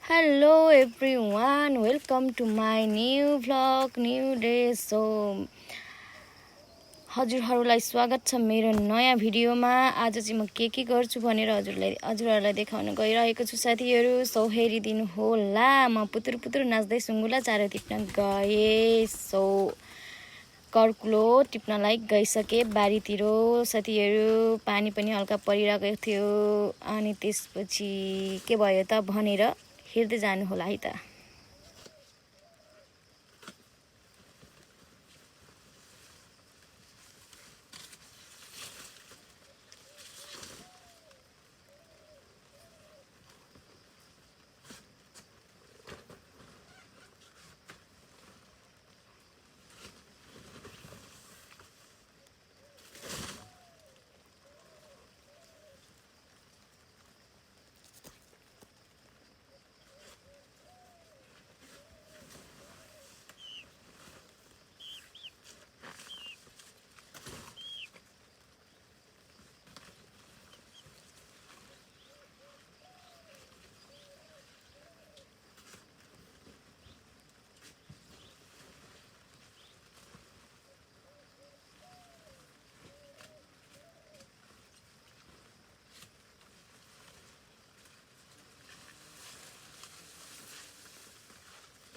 Hello everyone, welcome to my new vlog, new day. So हजुरहरूलाई स्वागत छ मेरो नयाँ भिडियोमा। आज चाहिँ म के गर्छु भनेर हजुरहरूलाई देखाउन गइरहेको छु साथीहरू। सो हेरिदिनु होला। म पुतुर पुतुर नाच्दै सुँगुला चारो टिप्न गए। सो कर्कुलो टिप्नलाई गइसके बारीतिर साथीहरू। पानी पनि हल्का परिरहेको थियो अनि त्यसपछि के भयो त भनेर हेर्दै जानु होला है त।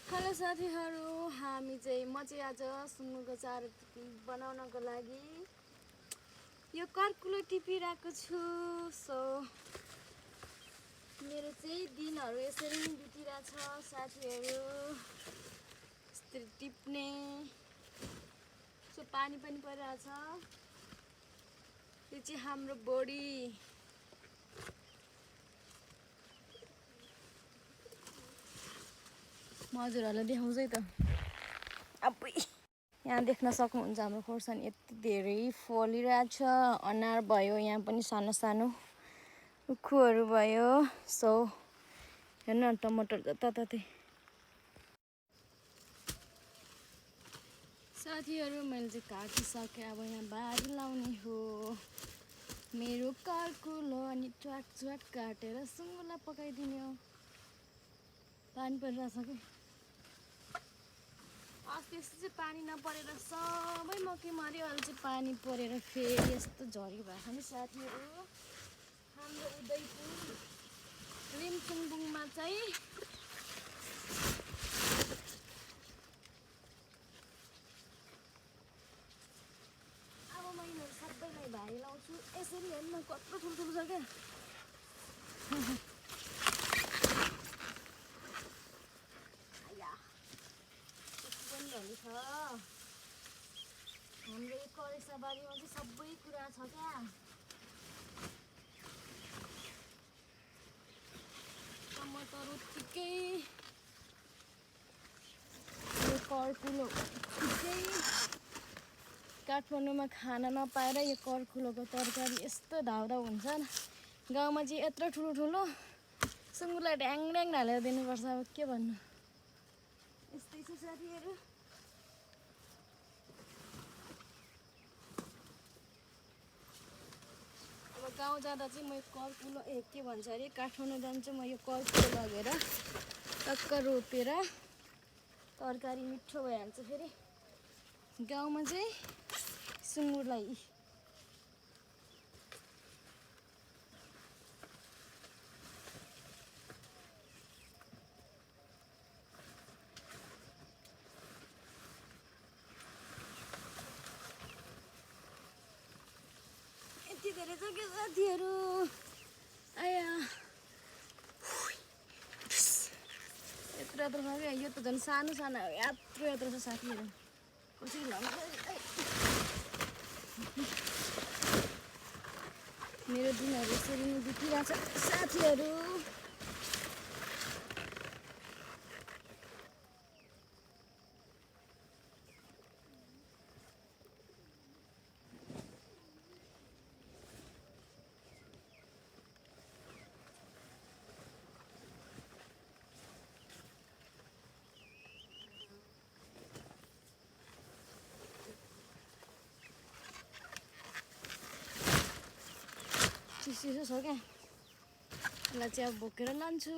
हेलो साथीहरू, म चाहिँ आज सुँगुरको चारो बनाउनको लागि यो कर्कुलो टिपिरहेको छु। सो मेरो चाहिँ दिनहरू यसरी नै बितिरहेछ साथीहरू। यसरी टिप्ने। सो पानी पनि परिरहेछ। यो चाहिँ हाम्रो बोडी। म हजुरहरूलाई देखाउँछु है त। अबै यहाँ देख्न सक्नुहुन्छ हाम्रो खोर्सानी यति धेरै फलिरहेछ। अनार भयो, यहाँ पनि सानो सानो उखुहरू भयो। सो हेर्नु न टमाटर जताततै। साथीहरू मैले चाहिँ काटिसकेँ। अब यहाँ बारी लाउने हो मेरो कर्कुलो अनि च्वाक च्वाक काटेर सुँगुरलाई पकाइदिने हो। पानी परिरहेछ कि अस्ति यस्तो चाहिँ पानी नपरेर सबै मकै मऱ्यो। अहिले चाहिँ पानी परेर फेरि यस्तो झरी भएको नि साथीहरू। हाम्रो उदयपुर रिमचुङबुङमा चाहिँ अब मैले सबैलाई भारी लाउँछु। यसरी हेर्नु कत्रो ठुल्ठुलो छ क्या। हाम्रो यो करेसा बारीमा चाहिँ सबै कुरा छ क्या। टमाटर उत्तिकै, यो कर्कुलो उत्तिकै। काठमाडौँमा खाना नपाएर यो कर्कुलोको तरकारी यस्तो धाउधाउ हुन्छ। गाउँमा चाहिँ यत्रो ठुलो ठुलो सुँगुरलाई ढ्याङ ढ्याङ ढालेर दिनुपर्छ। अब के भन्नु, यस्तै छ साथीहरू। गाउँ जाँदा चाहिँ म यो कर्कुलो के भन्छ अरे, काठमाडौँ जान्छु म यो कर्कुलो लगेर टक्क रोपेर तरकारी मिठो भइहाल्छ। फेरि गाउँमा चाहिँ सुँगुरलाई यति धेरै छ क्या साथीहरू। आया यत्रो यत्रो छ क्या। यो त झन् सानो सानो यत्रो यत्रो छ साथीहरू। कसरी लाउँछ मेरो दिनहरू यसरी नै बितिरहेछ साथीहरू। चिसो छ क्या। यसलाई चाहिँ अब बोकेर लान्छु।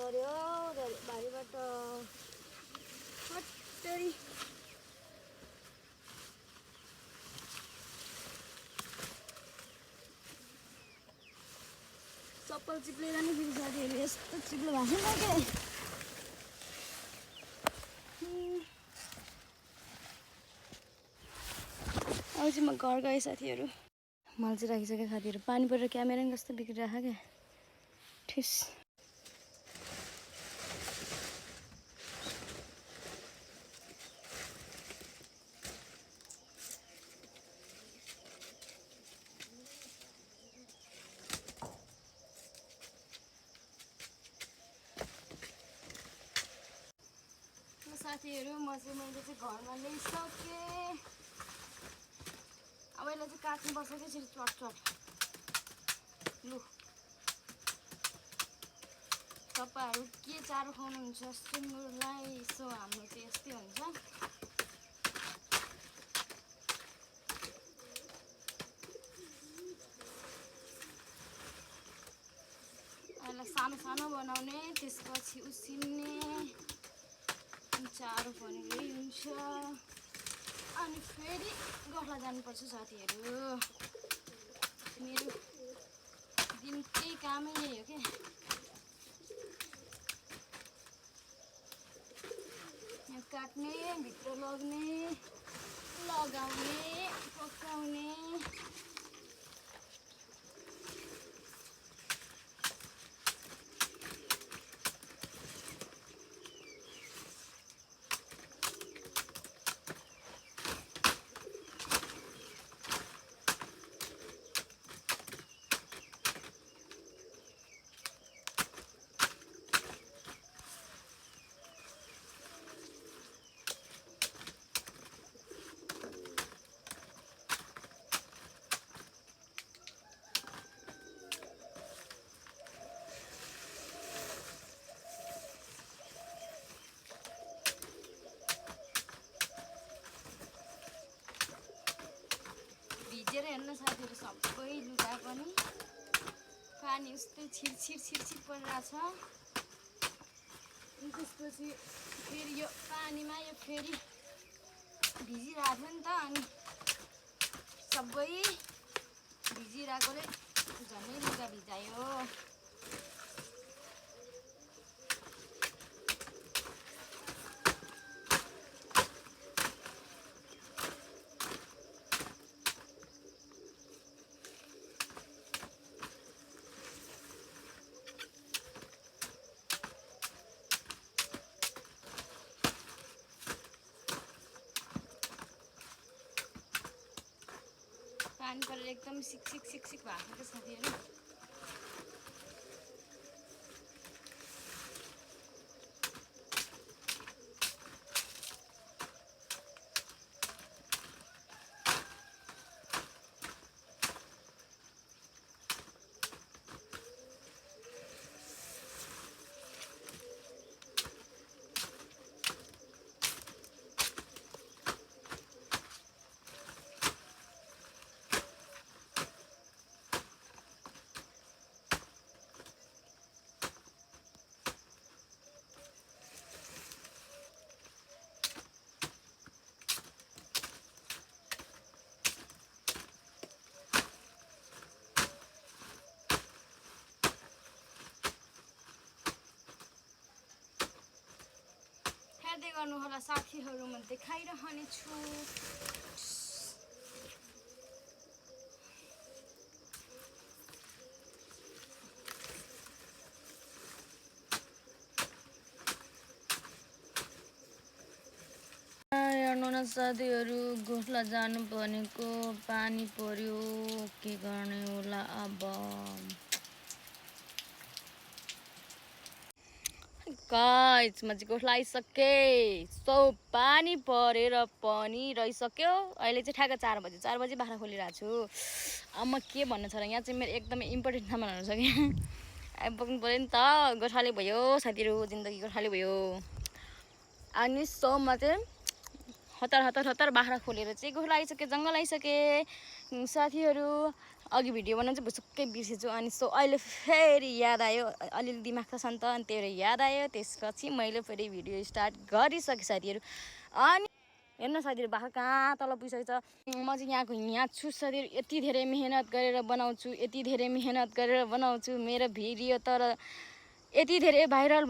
पर्यो बारीबाट हट्टरी चप्पल चिप्लेर नि फेरि साथीहरू यस्तो चिप्लो भएको छ के अब चाहिँ म घर गएँ साथीहरू मैले चाहिँ राखिसकेँ साथीहरू पानी परेर क्यामेरा नि कस्तो बिग्रिरहेको क्या ठिस साथीहरू मैले चाहिँ घरमा ल्याइसकेँ अब यसलाई चाहिँ काट्नुपर्छ कि यसरी चटचट लु तपाईँहरू के चारो खाउनुहुन्छ सुँगुरलाई यसो हाम्रो चाहिँ यस्तै हुन्छ यसलाई सानो सानो बनाउने त्यसपछि उसिन्ने चारो पनि यही हुन्छ अनि फेरि गोठला जानुपर्छ साथीहरू मेरो दिनकै कामै यही हो क्या यहाँ काट्ने भित्र लग्ने लगाउने पकाउने भिजेर हेर्न साथीहरू सबै लुगा पनि पानी उस्तै छिरछिर परिरहेछ त्यसपछि फेरि यो पानीमा यो फेरि भिजिरहेको थियो नि त अनि सबै भिजिरहेकोले झनै लुगा भिजायो पानी परेर एकदम सिक भएको छ साथीहरू हेर्दै गर्नुहोला साथीहरू म देखाइरहने छु हेर्नु न साथीहरू गोठला जानु भनेको पानी पर्यो के गर्ने होला अब गाइस म चाहिँ गोठला आइसकेँ सो पानी परेर पनि रहिसक्यो अहिले चाहिँ ठ्याक्क 4 बजे बाख्रा खोलिरहेको छु अब म के भन्नु छ र यहाँ चाहिँ मेरो एकदमै इम्पोर्टेन्ट सामानहरू छ कि आइपुग्नु पऱ्यो नि त गोठाले भयो साथीहरू जिन्दगी गोठाले भयो अनि सो म चाहिँ हतार बाख्रा खोलेर चाहिँ गोठला आइसकेँ जङ्गल आइसकेँ साथीहरू अघि भिडियो बनाउनु चाहिँ भुसुक्कै बिर्सेछु अनि सो अहिले फेरि याद आयो अलिअलि दिमाग त छ नि त अनि त्यही भएर याद आयो त्यसपछि मैले फेरि भिडियो स्टार्ट गरिसकेँ साथीहरू अनि हेर्न साथीहरू बाख्रा कहाँ तल पुगिसकेको छ म चाहिँ यहाँ छु साथीहरू यति धेरै मेहनत गरेर बनाउँछु यति धेरै मेहनत गरेर बनाउँछु मेरो भिडियो तर यति धेरै भाइरल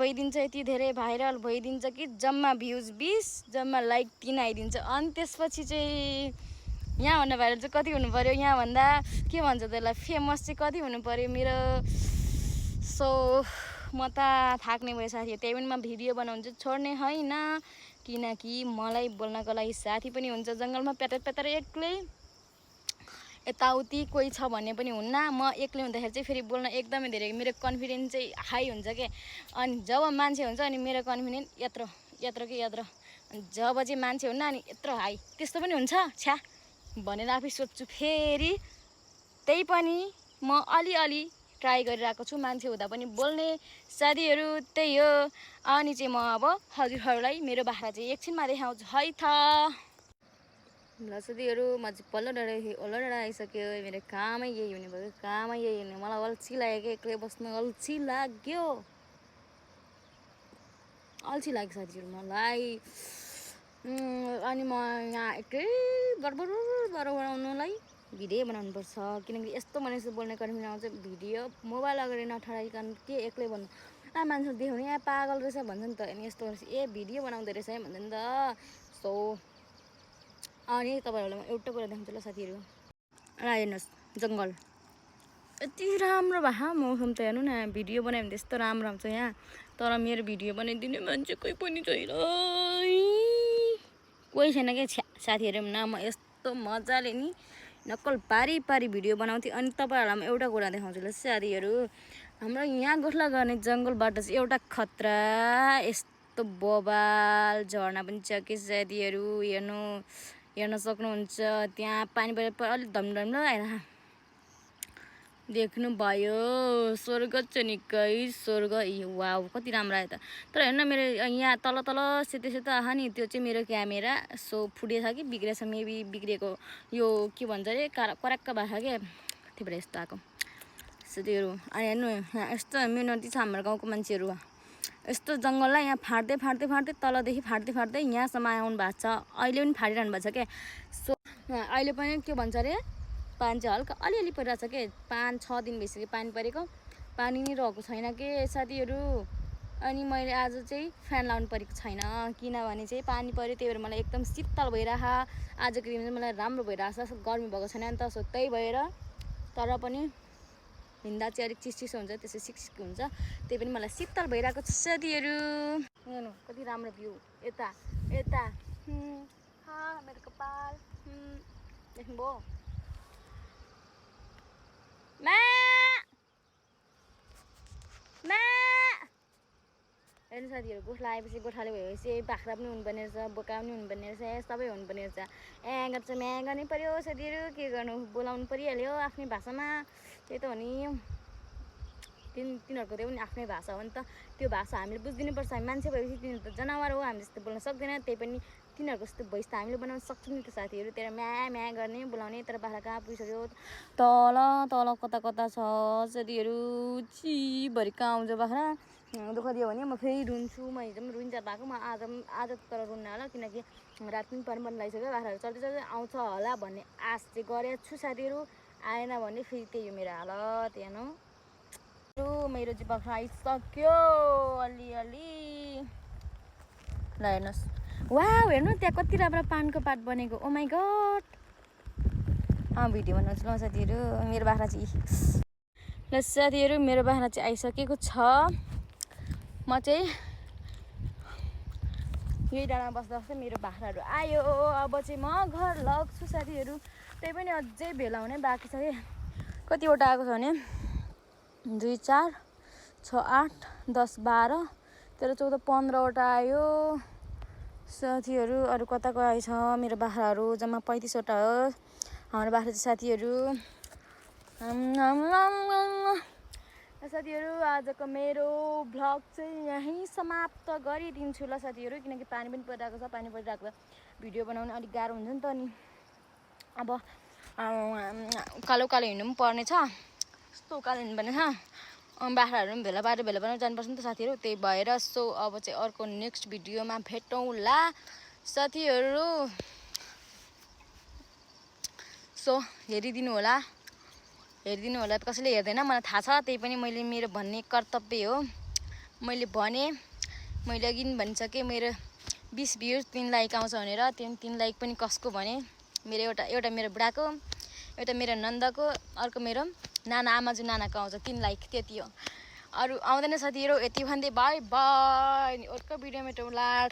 भइदिन्छ कि जम्मा भ्युज 20 जम्मा लाइक 3 आइदिन्छ अनि त्यसपछि चाहिँ यहाँभन्दा भाइरल चाहिँ कति हुनु पऱ्यो यहाँभन्दा के भन्छ त्यसलाई फेमस चाहिँ कति हुनु पऱ्यो मेरो सो म त थाक्ने भयो साथीहरू त्यही पनि म भिडियो बनाउनु चाहिँ छोड्ने होइन किनकि मलाई बोल्नको लागि साथी पनि हुन्छ जङ्गलमा प्याटर एक्लै यताउति कोही छ भन्ने पनि हुन्न म एक्लै हुँदाखेरि चाहिँ फेरि बोल्न एकदमै धेरै मेरो कन्फिडेन्स चाहिँ हाई हुन्छ के अनि जब मान्छे हुन्छ अनि मेरो कन्फिडेन्स यत्रो अनि जब चाहिँ मान्छे हुन्न अनि यत्रो हाई त्यस्तो पनि हुन्छ छ्या भनेर आफै सोध्छु फेरि त्यही पनि म अलिअलि ट्राई गरिरहेको छु मान्छे हुँदा पनि बोल्ने साथीहरू त्यही हो अनि चाहिँ म अब हजुरहरूलाई मेरो बाख्रा चाहिँ एकछिनमा देखाउँछु है त ल साथीहरू म चाहिँ पल्लो डाँडा आइसक्यो मेरो कामै यही हुने भयो मलाई अल्छी लाग्यो एक्लै बस्नु अल्छी लाग्यो साथीहरू मलाई अनि म यहाँ एकै बरबर बनाउनुलाई भिडियो बनाउनुपर्छ किनकि यस्तो मानिसले बोल्ने कन्फिडेन्स आउँछ भिडियो मोबाइल अगाडि नठडाइकन के एक्लै भन्नु मान्छे देखाउने यहाँ पागल रहेछ भन्छ नि त अनि यस्तो भिडियो बनाउँदो रहेछ है भन्छ नि त सो अनि तपाईँहरूलाई म एउटा कुरा देखाउँछु ल साथीहरू हेर्नुहोस् जङ्गल यति राम्रो भए मौसम त हेर्नु न भिडियो बनायो भने त्यस्तो राम्रो आउँछ यहाँ तर मेरो भिडियो बनाइदिने मान्छे कोही पनि छैन कोही छैन क्या साथीहरू न म यस्तो मजाले नि नक्कल पारी भिडियो बनाउँथेँ अनि तपाईँहरूलाई म एउटा कुरा देखाउँछु ल साथीहरू हाम्रो यहाँ गोठला गर्ने जङ्गलबाट चाहिँ एउटा खतरा यस्तो बबाल झर्ना पनि छ कि साथीहरू हेर्न सक्नुहुन्छ त्यहाँ पानी परेर अलिक धमधम आएर देख्नुभयो स्वर्ग छ निकै स्वर्ग वाउ कति राम्रो आयो त तर हेर्न मेरो यहाँ तल सेतो आहा नि त्यो चाहिँ मेरो क्यामेरा सो फुटेछ कि बिग्रेछ मेबी बिग्रेको यो के भन्छ अरे कराक्क भएको क्या त्यही भएर यस्तो आएको साथीहरू अनि हेर्नु यहाँ यस्तो मेहनती छ हाम्रो गाउँको मान्छेहरू यस्तो जङ्गललाई यहाँ फाट्दै तलदेखि फाट्दै यहाँसम्म आउनु भएको छ अहिले पनि फाटिरहनु भएको छ क्या सो अहिले पनि के भन्छ अरे पानी चाहिँ हल्का अलिअलि परिरहेको छ के 5-6 दिन भइसक्यो पानी परेको पानी नै रहेको छैन के साथीहरू अनि मैले आज चाहिँ फ्यान लाउनु परेको छैन किनभने चाहिँ पानी पऱ्यो त्यही भएर मलाई एकदम शीतल भइरहेको आजको दिन चाहिँ मलाई राम्रो भइरहेको छ गर्मी भएको छैन नि त सो त्यही भएर तर पनि हिँड्दा चाहिँ अलिक चिसो हुन्छ त्यसै सिक्सिक हुन्छ त्यही पनि मलाई शीतल भइरहेको छ साथीहरू हेर्नु कति राम्रो भ्यू यता मेरो कपाल देख्नुभयो हेर्नु साथीहरू गोठला आएपछि गोठाले भएपछि बाख्रा पनि हुनुपर्ने रहेछ बोका पनि हुनुपर्ने रहेछ सबै हुनुपर्ने रहेछ गर्छ म्या गर्नै पर्यो साथीहरू के गर्नु बोलाउनु परिहाल्यो आफ्नै भाषामा त्यही त हो नि तिनीहरूको त्यो पनि आफ्नै भाषा हो नि त त्यो भाषा हामीले बुझिदिनुपर्छ हामी मान्छे भएपछि तिनीहरू त जनावर हो हामी जस्तो बोल्न सक्दैन त्यही पनि तिनीहरूको जस्तो भोइस त हामीले बनाउन सक्छौँ नि त साथीहरू त्यहाँ म्या गर्ने बोलाउने तर बाख्रा कहाँ पुगिसक्यो तल कता छ साथीहरू चिभरि कहाँ आउँछ बाख्रा दुःख दियो भने म फेरि रुन्छु म हिजो पनि रुन्छ भएको म आज तर रुन्न होला किनकि रात पनि पर्न लागिसक्यो बाख्राहरू चल्दै आउँछ होला भन्ने आश चाहिँ गरेको छु साथीहरू आएन भने फेरि त्यही हो मेरो हालत हेर्नु मेरो चाहिँ बाख्रा आइसक्यो अलिअलि ल हेर्नुहोस् वाउ हेर्नु त्यहाँ कति राम्रो पानको पात बनेको ओ माई गड भिडियो बनाउँछु ल साथीहरू मेरो बाख्रा चाहिँ ल साथीहरू मेरो बाख्रा चाहिँ आइसकेको छ म चाहिँ यही डाँडामा बस्दा मेरो बाख्राहरू आयो अब चाहिँ म घर लग्छु साथीहरू त्यही पनि अझै भेला हुने बाँकी छ कि कतिवटा आएको छ भने 2 4 6 8 10 12 13 14 15वटा आयो साथीहरू अरू कताको आएछ मेरो बाख्राहरू जम्मा 35वटा हो हाम्रो बाख्रा चाहिँ साथीहरू साथीहरू आजको मेरो भ्लग चाहिँ यहीँ समाप्त गरिदिन्छु ल साथीहरू किनकि पानी पनि परिरहेको छ भिडियो बनाउन अलिक गाह्रो हुन्छ नि त अनि अब कालो कालो हिँड्नु पनि पर्ने छ, यस्तो उकालो हिँड्नुपर्ने छ। बाख्राहरू पनि भेला पारेर जानुपर्छ नि त साथीहरू, त्यही भएर सो अब चाहिँ अर्को नेक्स्ट भिडियोमा भेटौँला साथीहरू। सो हेरिदिनु होला कसैले हेर्दैन मलाई थाहा छ, त्यही पनि मैले मेरो भन्ने कर्तव्य हो। मैले अघि भनिसकेँ मेरो 20 भ्युज 3 लाइक आउँछ भनेर, त्यो 3 लाइक पनि कसको भने मेरो एउटा मेरो बुढाको, एउटा मेरो नन्दको, अर्को मेरो नाना आमाजु नानाको आउँछ 3 लाइक, त्यति हो। अरू आउँदैन साथीहरू। यति भन्दै बाई बाई, अर्को भिडियोमा भेटौँला।